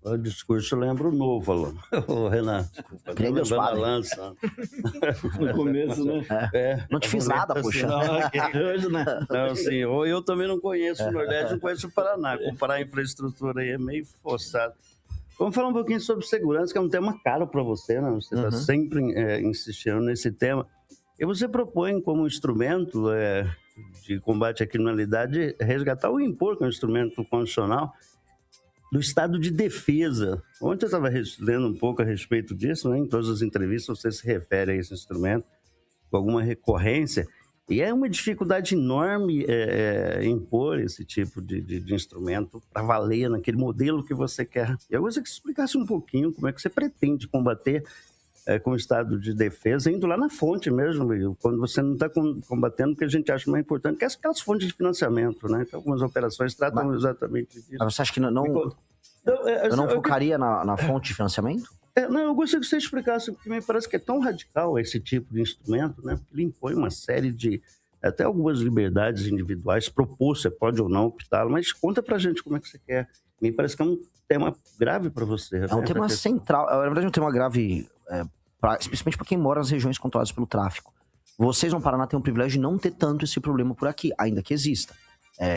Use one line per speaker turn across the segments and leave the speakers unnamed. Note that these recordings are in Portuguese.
O discurso lembra o novo, Alan. O Renato.
Crê Deus,
Levando a
padre.
lança. No começo, né?
Não te fiz nada, poxa.
Hoje, né? Não, assim, eu também não conheço o Nordeste, não conheço o Paraná. Comparar a infraestrutura aí é meio forçado. Vamos falar um pouquinho sobre segurança, que é um tema caro para você, né? Você está sempre insistindo nesse tema. E você propõe como instrumento de combate à criminalidade resgatar o impor, que é um instrumento constitucional, do estado de defesa. Ontem eu estava lendo um pouco a respeito disso, né? Em todas as entrevistas você se refere a esse instrumento com alguma recorrência, e é uma dificuldade enorme impor esse tipo de instrumento para valer naquele modelo que você quer. Eu gostaria que você explicasse um pouquinho como é que você pretende combater com o estado de defesa, indo lá na fonte mesmo, quando você não está combatendo o que a gente acha mais importante, que é aquelas fontes de financiamento, né? Então, algumas operações tratam exatamente disso.
Mas você acha que eu não focaria na fonte de financiamento?
Não, eu gostaria que você explicasse, porque me parece que é tão radical esse tipo de instrumento, né? Porque ele impõe uma série de, até algumas liberdades individuais, propor, você pode ou não optar, mas conta pra gente como é que você quer. Me parece que é um tema grave para você.
É um tema central, na verdade é um tema grave, especialmente para quem mora nas regiões controladas pelo tráfico. Vocês no Paraná têm o privilégio de não ter tanto esse problema por aqui, ainda que exista.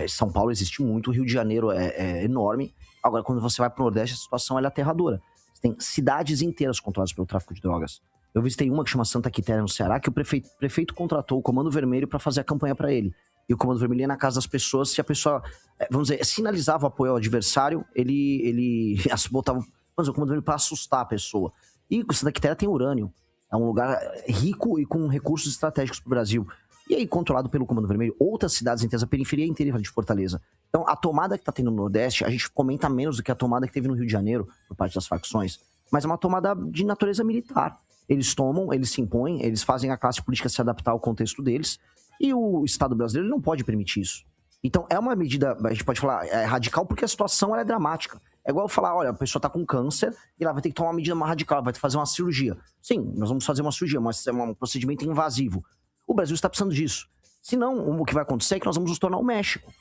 São Paulo existe muito, o Rio de Janeiro é enorme. Agora, quando você vai para o Nordeste, a situação é aterradora. Você tem cidades inteiras controladas pelo tráfico de drogas. Eu visitei uma que chama Santa Quitéria, no Ceará, que o prefeito contratou o Comando Vermelho para fazer a campanha para ele. E o Comando Vermelho ia na casa das pessoas, se a pessoa, vamos dizer, sinalizava o apoio ao adversário, ele botava o Comando Vermelho para assustar a pessoa. E Santa Quitéria tem urânio. É um lugar rico e com recursos estratégicos para o Brasil. E aí, controlado pelo Comando Vermelho, outras cidades inteiras, a periferia inteira de Fortaleza. Então, a tomada que está tendo no Nordeste, a gente comenta menos do que a tomada que teve no Rio de Janeiro, por parte das facções, mas é uma tomada de natureza militar. Eles tomam, eles se impõem, eles fazem a classe política se adaptar ao contexto deles, e o Estado brasileiro não pode permitir isso. Então, é uma medida, a gente pode falar, radical, porque a situação é dramática. É igual falar, olha, a pessoa está com câncer e ela vai ter que tomar uma medida mais radical, vai ter que fazer uma cirurgia. Sim, nós vamos fazer uma cirurgia, mas é um procedimento invasivo. O Brasil está precisando disso. Senão, o que vai acontecer é que nós vamos nos tornar o México.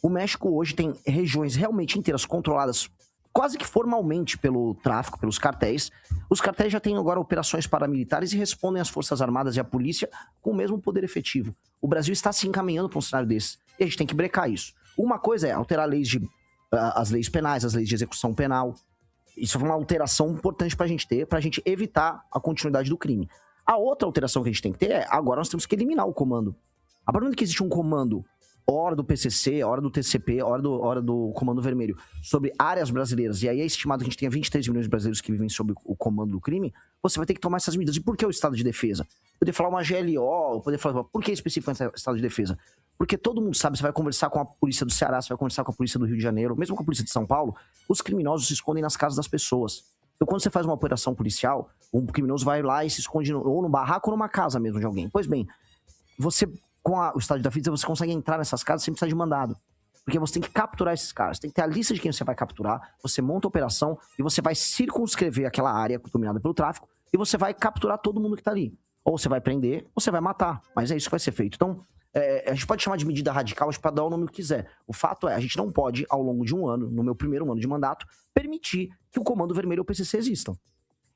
O México hoje tem regiões realmente inteiras controladas quase que formalmente pelo tráfico, pelos cartéis. Os cartéis já têm agora operações paramilitares e respondem às Forças Armadas e à polícia com o mesmo poder efetivo. O Brasil está se encaminhando para um cenário desse. E a gente tem que brecar isso. Uma coisa é alterar as leis penais, as leis de execução penal. Isso é uma alteração importante para a gente ter, para a gente evitar a continuidade do crime. A outra alteração que a gente tem que ter é, agora nós temos que eliminar o comando. A partir do momento que existe um comando, hora do PCC, hora do TCP, hora do Comando Vermelho, sobre áreas brasileiras, e aí é estimado que a gente tenha 23 milhões de brasileiros que vivem sob o comando do crime, você vai ter que tomar essas medidas. E por que o estado de defesa? Poder falar uma GLO, poder falar, por que especificamente o estado de defesa? Porque todo mundo sabe, você vai conversar com a polícia do Ceará, você vai conversar com a polícia do Rio de Janeiro, mesmo com a polícia de São Paulo, os criminosos se escondem nas casas das pessoas. Então, quando você faz uma operação policial, um criminoso vai lá e se esconde ou no barraco ou numa casa mesmo de alguém. Pois bem, você, com o estado de defesa, você consegue entrar nessas casas sem precisar de mandado. Porque você tem que capturar esses caras. Tem que ter a lista de quem você vai capturar, você monta a operação e você vai circunscrever aquela área dominada pelo tráfico e você vai capturar todo mundo que tá ali. Ou você vai prender, ou você vai matar. Mas é isso que vai ser feito. Então, a gente pode chamar de medida radical para dar o nome que quiser. O fato é, a gente não pode, ao longo de um ano, no meu primeiro ano de mandato, permitir que o Comando Vermelho ou o PCC existam.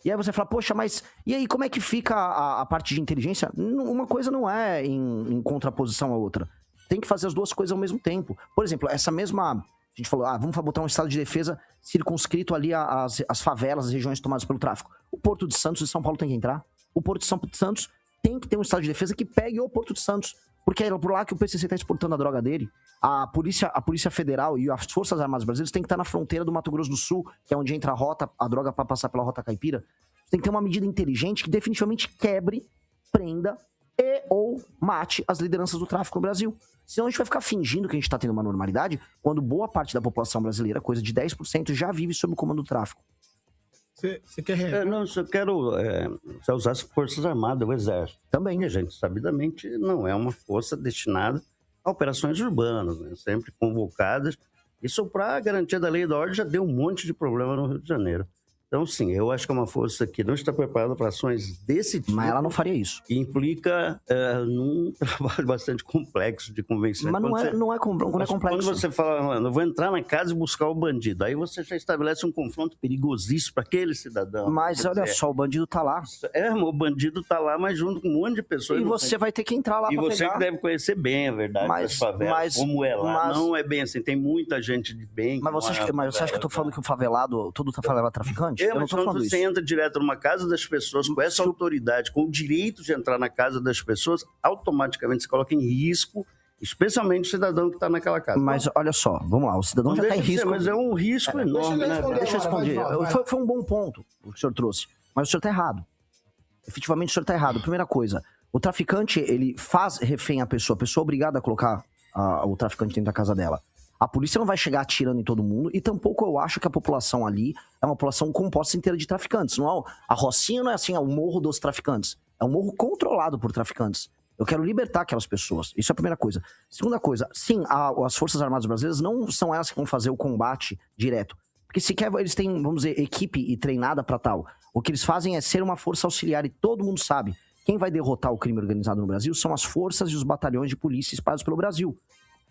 E aí você fala, poxa, mas e aí como é que fica a parte de inteligência? Uma coisa não é em contraposição à outra. Tem que fazer as duas coisas ao mesmo tempo. Por exemplo, essa mesma... A gente falou, vamos botar um estado de defesa circunscrito ali às favelas, as regiões tomadas pelo tráfico. O Porto de Santos de São Paulo tem que entrar. O Porto de Santos tem que ter um estado de defesa que pegue o Porto de Santos. Porque é por lá que o PCC está exportando a droga dele. A Polícia Federal e as Forças Armadas Brasileiras têm que estar na fronteira do Mato Grosso do Sul, que é onde entra a droga para passar pela Rota Caipira. Tem que ter uma medida inteligente que definitivamente quebre, prenda e ou mate as lideranças do tráfico no Brasil. Senão a gente vai ficar fingindo que a gente está tendo uma normalidade, quando boa parte da população brasileira, coisa de 10%, já vive sob o comando do tráfico.
Você quer...
Não, eu quero você usar as Forças Armadas, o Exército.
Também.
E a gente, sabidamente, não é uma força destinada a operações urbanas, né? Sempre convocadas. Isso, para a garantia da lei e da ordem, já deu um monte de problema no Rio de Janeiro. Então, sim, eu acho que é uma força que não está preparada para ações desse tipo.
Mas ela não faria isso.
Que implica num trabalho bastante complexo de convencimento.
Mas não é complexo.
Quando você fala, eu vou entrar na casa e buscar o bandido, aí você já estabelece um confronto perigosíssimo para aquele cidadão.
Mas olha só, o bandido tá lá.
O bandido tá lá, mas junto com um monte de pessoas.
E você vai ter que entrar lá para pegar.
E você que deve conhecer bem a verdade das favelas, como é lá. Não é bem assim, tem muita gente de bem.
Mas você acha que eu tô falando que o favelado, todo favelado é traficante?
Eu não tô falando isso. Você entra direto numa casa das pessoas com essa autoridade, com o direito de entrar na casa das pessoas, automaticamente se coloca em risco, especialmente o cidadão que está naquela casa.
Mas olha só, vamos lá, o cidadão já está em risco.
Mas é um risco enorme, né?
Deixa eu responder. Foi um bom ponto o que o senhor trouxe, mas o senhor está errado. Efetivamente o senhor está errado. Primeira coisa, o traficante, ele faz refém a pessoa é obrigada a colocar o traficante dentro da casa dela. A polícia não vai chegar atirando em todo mundo e tampouco eu acho que a população ali é uma população composta inteira de traficantes. Não é, a Rocinha não é assim, é o morro dos traficantes. É um morro controlado por traficantes. Eu quero libertar aquelas pessoas. Isso é a primeira coisa. Segunda coisa, sim, as Forças Armadas Brasileiras não são elas que vão fazer o combate direto. Porque sequer eles têm, vamos dizer, equipe e treinada para tal. O que eles fazem é ser uma força auxiliar e todo mundo sabe. Quem vai derrotar o crime organizado no Brasil são as forças e os batalhões de polícia espalhados pelo Brasil.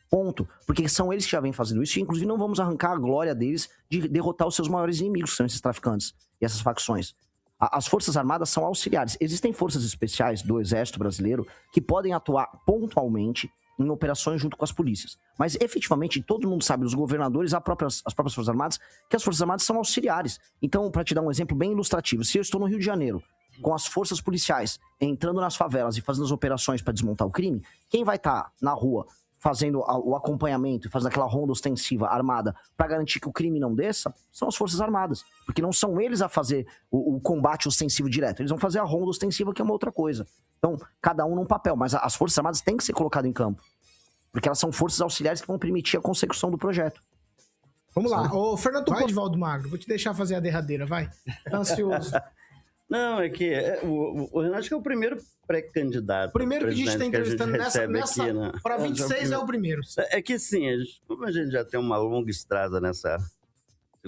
Ponto. Porque são eles que já vêm fazendo isso e, inclusive, não vamos arrancar a glória deles de derrotar os seus maiores inimigos, que são esses traficantes e essas facções. As Forças Armadas são auxiliares. Existem forças especiais do Exército Brasileiro que podem atuar pontualmente em operações junto com as polícias. Mas, efetivamente, todo mundo sabe, os governadores, as próprias Forças Armadas, que as Forças Armadas são auxiliares. Então, para te dar um exemplo bem ilustrativo, se eu estou no Rio de Janeiro com as forças policiais entrando nas favelas e fazendo as operações para desmontar o crime, quem vai estar na rua fazendo o acompanhamento e fazendo aquela ronda ostensiva armada para garantir que o crime não desça, são as Forças Armadas. Porque não são eles a fazer o combate ostensivo direto. Eles vão fazer a ronda ostensiva, que é uma outra coisa. Então, cada um num papel. Mas as Forças Armadas têm que ser colocadas em campo. Porque elas são forças auxiliares que vão permitir a consecução do projeto.
Vamos lá. Ô, Fernando Edivaldo Magro, vou te deixar fazer a derradeira, vai. Tá ansioso.
Não, é que o Renato acho que é o primeiro pré-candidato.
Primeiro que a gente está entrevistando nessa
né?
Para 26 é o primeiro.
É que sim, como a gente já tem uma longa estrada nessa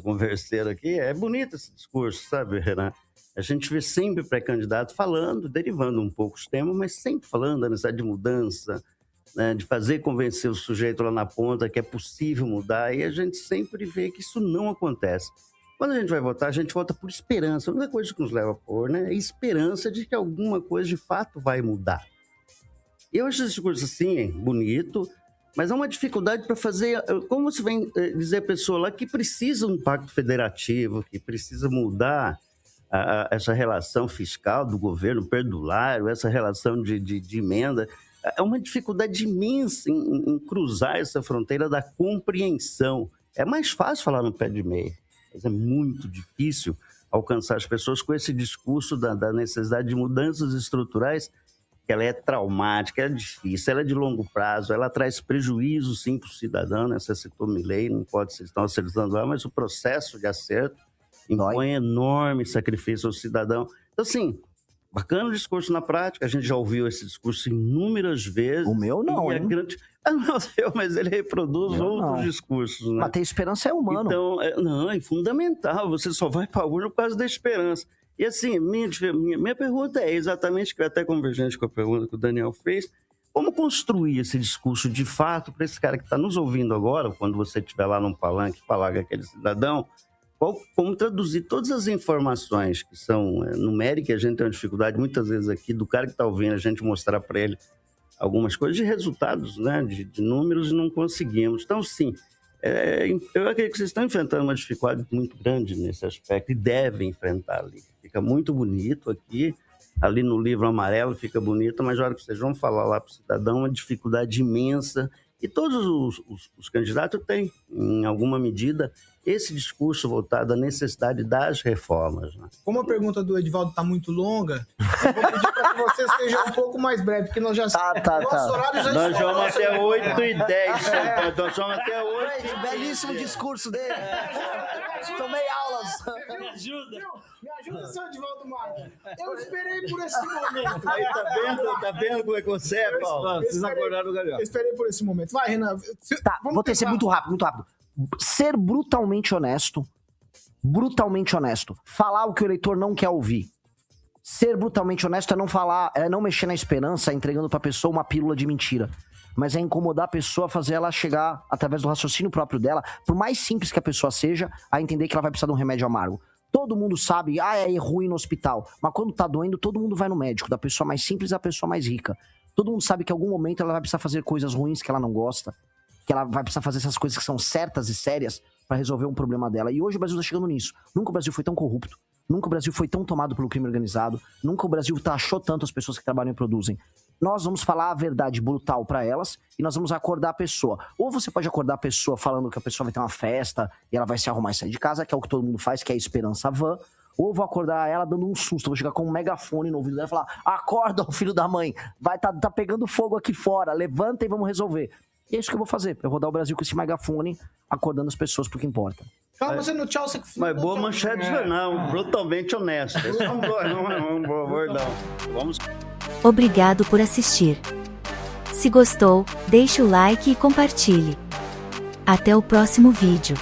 converseira aqui, é bonito esse discurso, sabe, Renato? A gente vê sempre pré-candidato falando, derivando um pouco os temas, mas sempre falando da necessidade de mudança, né, de fazer convencer o sujeito lá na ponta que é possível mudar, e a gente sempre vê que isso não acontece. Quando a gente vai votar, a gente vota por esperança. A única coisa que nos leva a pôr, né, é esperança de que alguma coisa de fato vai mudar. Eu acho esse discurso assim, bonito, mas há uma dificuldade para fazer. Como se vem dizer a pessoa lá que precisa de um pacto federativo, que precisa mudar essa relação fiscal do governo perdulário, essa relação de emenda. É uma dificuldade imensa em cruzar essa fronteira da compreensão. É mais fácil falar no pé de meia. Mas é muito difícil alcançar as pessoas com esse discurso da necessidade de mudanças estruturais, que ela é traumática, ela é difícil, ela é de longo prazo, ela traz prejuízo, sim, para o cidadão, né? Você citou Milei, não pode ser, estão acertando lá, mas o processo de acerto impõe enorme sacrifício ao cidadão. Então, assim, bacana o discurso na prática, a gente já ouviu esse discurso inúmeras vezes.
O meu não, hein?
Não sei, mas ele reproduz outros discursos, né?
Mas ter esperança é humano.
Então, é fundamental, você só vai para a urna por causa da esperança. E assim, minha pergunta é exatamente, que é até convergente com a pergunta que o Daniel fez, como construir esse discurso de fato para esse cara que está nos ouvindo agora, quando você estiver lá num palanque falar com aquele cidadão, como traduzir todas as informações que são numéricas, a gente tem uma dificuldade muitas vezes aqui do cara que está ouvindo, a gente mostrar para ele algumas coisas de resultados, né, de números, e não conseguimos. Então, sim, eu acredito que vocês estão enfrentando uma dificuldade muito grande nesse aspecto e devem enfrentar ali. Fica muito bonito aqui, ali no livro amarelo fica bonito, mas na hora que vocês vão falar lá para o cidadão, uma dificuldade imensa. E todos os candidatos têm, em alguma medida, esse discurso voltado à necessidade das reformas. Né?
Como a pergunta do Edivaldo está muito longa, eu vou pedir para que você seja um pouco mais breve, porque nós já... Nosso horário já
nós vamos até 8h10, nós vamos até 8h10.
Belíssimo discurso dele. Tomei aulas.
Me ajuda, seu Edivaldo Magro. Eu esperei por esse momento.
Aí, tá vendo como é que você é, Paulo?
Vocês acordaram o galhão. Eu esperei por esse momento. Vai, Renan.
Tá, vou ter que ser muito rápido. Ser brutalmente honesto brutalmente honesto. Falar o que o eleitor não quer ouvir. Ser brutalmente honesto é não falar, é não mexer na esperança, entregando pra pessoa uma pílula de mentira. Mas é incomodar a pessoa, fazer ela chegar, através do raciocínio próprio dela, por mais simples que a pessoa seja, a entender que ela vai precisar de um remédio amargo. Todo mundo sabe, é ruim no hospital. Mas quando tá doendo, todo mundo vai no médico, da pessoa mais simples à pessoa mais rica. Todo mundo sabe que em algum momento ela vai precisar fazer coisas ruins que ela não gosta, que ela vai precisar fazer essas coisas que são certas e sérias pra resolver um problema dela. E hoje o Brasil tá chegando nisso. Nunca o Brasil foi tão corrupto. Nunca o Brasil foi tão tomado pelo crime organizado. Nunca o Brasil taxou tanto as pessoas que trabalham e produzem. Nós vamos falar a verdade brutal pra elas e nós vamos acordar a pessoa. Ou você pode acordar a pessoa falando que a pessoa vai ter uma festa e ela vai se arrumar e sair de casa, que é o que todo mundo faz, que é a esperança vã. Ou vou acordar ela dando um susto. Vou chegar com um megafone no ouvido dela e falar: acorda, filho da mãe. Tá pegando fogo aqui fora. Levanta e vamos resolver. E é isso que eu vou fazer. Eu vou dar o Brasil com esse megafone, acordando as pessoas pro que importa.
Calma, você no tchau, você...
Mas boa manchete de jornal, brutalmente honesto. Esse é um bordão. Vamos.
Obrigado por assistir. Se gostou, deixe o like e compartilhe. Até o próximo vídeo.